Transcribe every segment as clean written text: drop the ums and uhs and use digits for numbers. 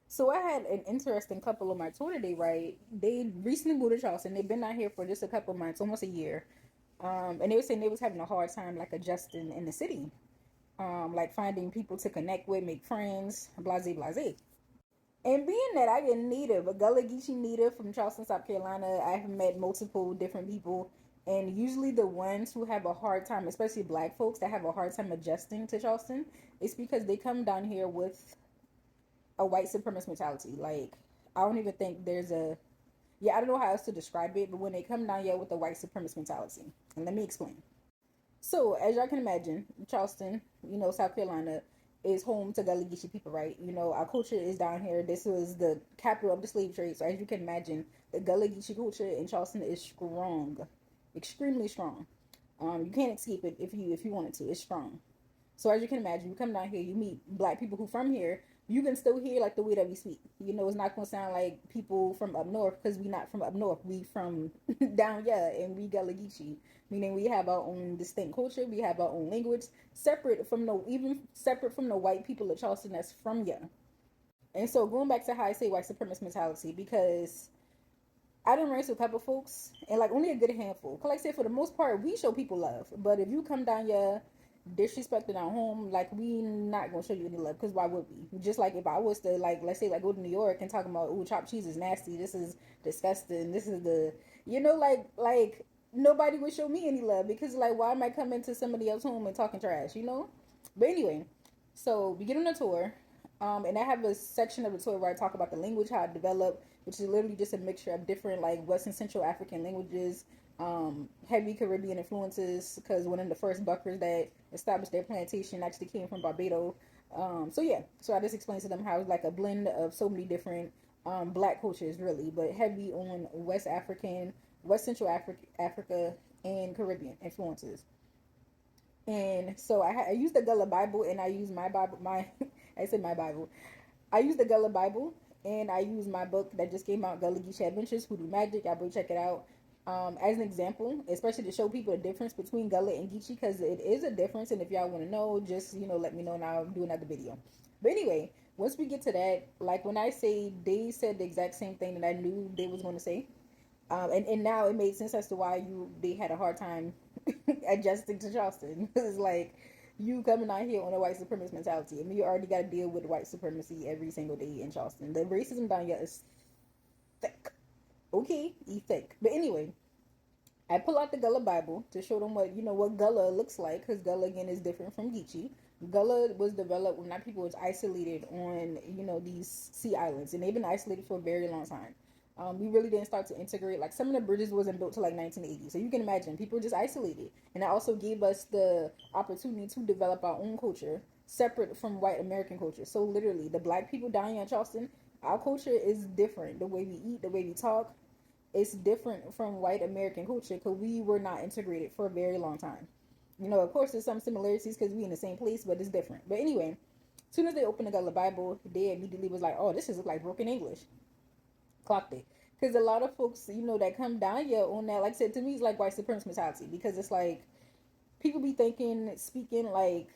So I had an interesting couple on my tour today, right? They recently moved to Charleston. They've been out here for just a couple months, almost a year. And they were saying they was having a hard time like adjusting in the city. Like finding people to connect with, make friends, blase blase. And being that I get native, a Gullah Geechee native from Charleston, South Carolina, I have met multiple different people, and usually the ones who have a hard time, especially Black folks that have a hard time adjusting to Charleston, it's because they come down here with a white supremacist mentality. Like I don't even think there's a I don't know how else to describe it, but when they come down here with a white supremacist mentality, and let me explain. So, as y'all can imagine, Charleston, South Carolina, is home to Gullah Geechee people, right? Our culture is down here. This was the capital of the slave trade. So, as you can imagine, the Gullah Geechee culture in Charleston is strong, extremely strong. You can't escape it if you wanted to. It's strong. So as you can imagine, you come down here, you meet black people who from here. You can still hear like the way that we speak. It's not gonna sound like people from up north because we not from up north. We from down here, and we Gullah Geechee, meaning we have our own distinct culture. We have our own language, separate from the white people of Charleston that's from here. And so going back to how I say white supremacist mentality, because I done ran into a couple folks, and like only a good handful. Cause like I said, for the most part, we show people love. But if you come down here disrespecting our home, like we not gonna show you any love. Cause why would we? Just like if I was to like, let's say like go to New York and talking about, oh, chopped cheese is nasty. This is disgusting. This is like nobody would show me any love because like why am I coming to somebody else's home and talking trash? But anyway, so we get on the tour. And I have a section of the tour where I talk about the language, how it developed, which is literally just a mixture of different like West and Central African languages, heavy Caribbean influences, because one of the first Buckers that established their plantation actually came from Barbados. So I just explained to them how it's like a blend of so many different black cultures, really, but heavy on West Central Africa, and Caribbean influences. And so I use the Gullah Bible, and I use my Bible. I said my Bible. I use the Gullah Bible, and I use my book that just came out, Gullah Geechee Adventures, Hoodoo Magic. I will check it out as an example, especially to show people the difference between Gullah and Geechee, because it is a difference. And if y'all want to know, just let me know, and I'll do another video. But anyway, once we get to that, like when I say they said the exact same thing that I knew they was going to say, and now it made sense as to why they had a hard time adjusting to Charleston. It's like you coming out here on a white supremacist mentality. I mean, you already got to deal with white supremacy every single day in Charleston. The racism down here is thick. Okay, he's thick. But anyway, I pull out the Gullah Bible to show them what Gullah looks like, because Gullah again is different from Geechee. Gullah was developed when our people was isolated on these sea islands, and they've been isolated for a very long time. We really didn't start to integrate. Like some of the bridges wasn't built till like 1980, so you can imagine people were just isolated, and that also gave us the opportunity to develop our own culture separate from white American culture. So literally, the black people down here in Charleston, our culture is different. The way we eat, the way we talk, it's different from white American culture because we were not integrated for a very long time. Of course, there's some similarities because we in the same place, but it's different. But anyway, as soon as they opened the Gullah Bible, they immediately was like, "Oh, this is like broken English." Clocked it. Because a lot of folks, that come down here on that, like I said, to me, it's like white supremacy mentality. Because it's like people be speaking like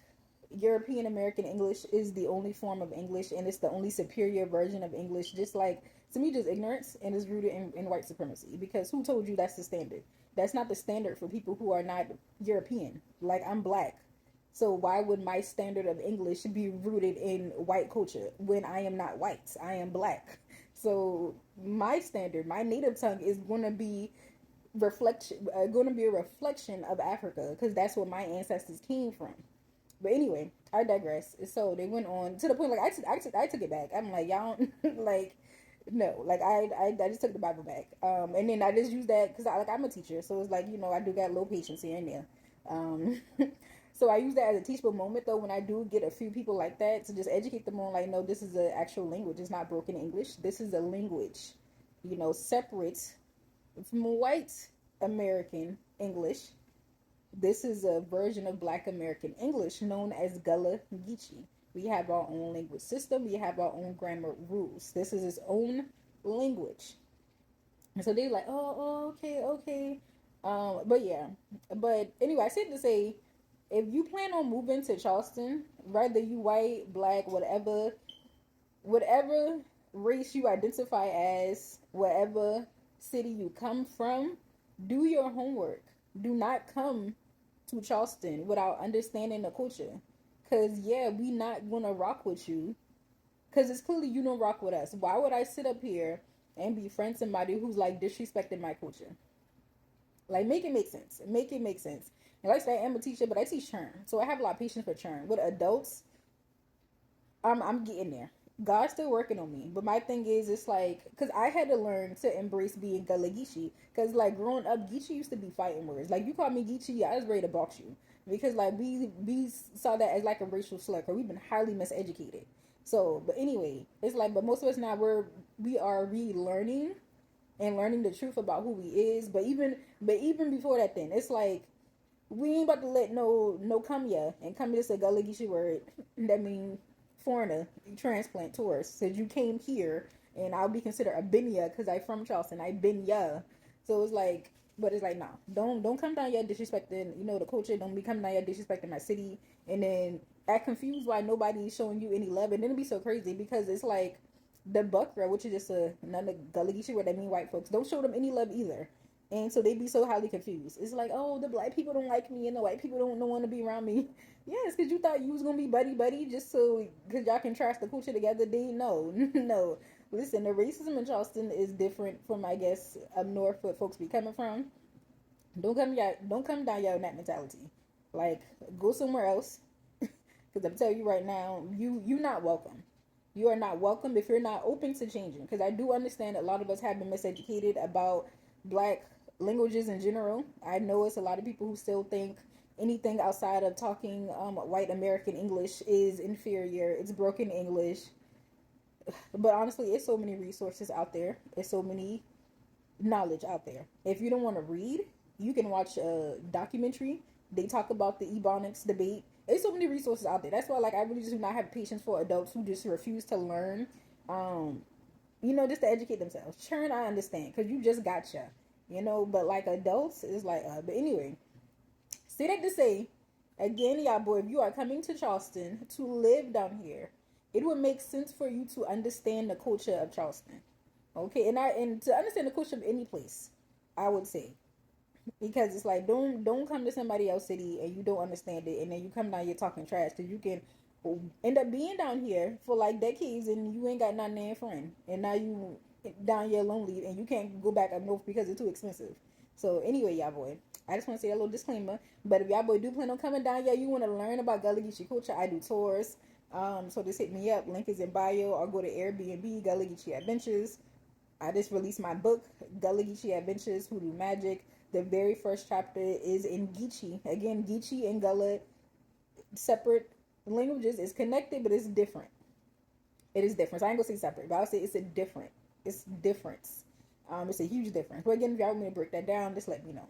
European American English is the only form of English, and it's the only superior version of English. Just like, to me, just ignorance, and is rooted in white supremacy. Because who told you that's the standard? That's not the standard for people who are not European. Like, I'm black. So why would my standard of English be rooted in white culture when I am not white? I am black. So my standard, my native tongue is going to be a reflection of Africa, because that's where my ancestors came from. But anyway, I digress. So they went on to the point, like I took it back. I'm like, y'all like, no, like I just took the Bible back. And then I just used that because I'm a teacher, so it's like I do got low patience here and there. Um, so I use that as a teachable moment, though, when I do get a few people like that, to just educate them on, like, no, this is an actual language. It's not broken English. This is a language, separate from white American English. This is a version of Black American English known as Gullah Geechee. We have our own language system. We have our own grammar rules. This is its own language. And so they're like, okay, okay. But yeah. But anyway, I said to say, if you plan on moving to Charleston, whether you white, black, whatever race you identify as, whatever city you come from, do your homework. Do not come to Charleston without understanding the culture. Cause yeah, we not gonna rock with you. Cause it's clearly you don't rock with us. Why would I sit up here and be friends with somebody who's like disrespecting my culture? Like, make it make sense. Make it make sense. And like I said, I am a teacher, but I teach churn, so I have a lot of patience for churn. With adults, I'm getting there. God's still working on me. But my thing is, it's like, because I had to learn to embrace being Gullah Geechee. Because, like, growing up, Geechee used to be fighting words. Like, you call me Geechee, I was ready to box you. Because, like, we saw that as, like, a racial slur. Because we've been highly miseducated. So, but anyway, it's like, but most of us now, we are relearning and learning the truth about who we is. But even before that, then, it's like, we ain't about to let no come here. And come here is a Gullah Geechee word. That means foreigner, transplant, tourist. Said you came here, and I'll be considered a binya because I from Charleston. I been ya. So it's like, but it's like, nah, don't come down here disrespecting, the culture. Don't be coming down here disrespecting my city, and then act confused why nobody's showing you any love. And then it'd be so crazy because it's like the Buckra, which is just another Gullah Geechee word that mean white folks, don't show them any love either. And so they be so highly confused. It's like, oh, the black people don't like me and the white people don't want to be around me. Yes, because you thought you was going to be buddy just so, because y'all can trash the culture together. No, no. Listen, the racism in Charleston is different from, I guess, up north where folks be coming from. Don't come down y'all with that mentality. Like, go somewhere else. Because I'm telling you right now, you not welcome. You are not welcome if you're not open to changing. Because I do understand a lot of us have been miseducated about black languages in general. I know it's a lot of people who still think anything outside of talking white American English is inferior. It's broken English. But honestly, it's so many resources out there. It's so many knowledge out there. If you don't want to read, you can watch a documentary. They talk about the Ebonics debate. There's so many resources out there. That's why, like, I really just do not have patience for adults who just refuse to learn. Just to educate themselves. Churn, I understand, because you just gotcha. But like adults, it's like, but anyway, say that to say, again, y'all boy, if you are coming to Charleston to live down here, it would make sense for you to understand the culture of Charleston. Okay, and to understand the culture of any place, I would say. Because it's like, don't come to somebody else's city and you don't understand it, and then you come down here talking trash, because you can end up being down here for like decades and you ain't got nothing in friend, and now you down here lonely and you can't go back up north because it's too expensive. So anyway, y'all boy, I just want to say a little disclaimer. But if y'all boy do plan on coming down here, you want to learn about Gullah Geechee culture, I do tours. So just hit me up. Link is in bio, or go to Airbnb, Gullah Geechee Adventures. I just released my book, Gullah Geechee Adventures, Hoodoo Magic. The very first chapter is in Geechee. Again, Geechee and Gullah, separate languages. Is connected, but it's different. It is different. So I ain't gonna say separate, but I'll say it's a different. It's difference. It's a huge difference. But again, if y'all want me to break that down, just let me know.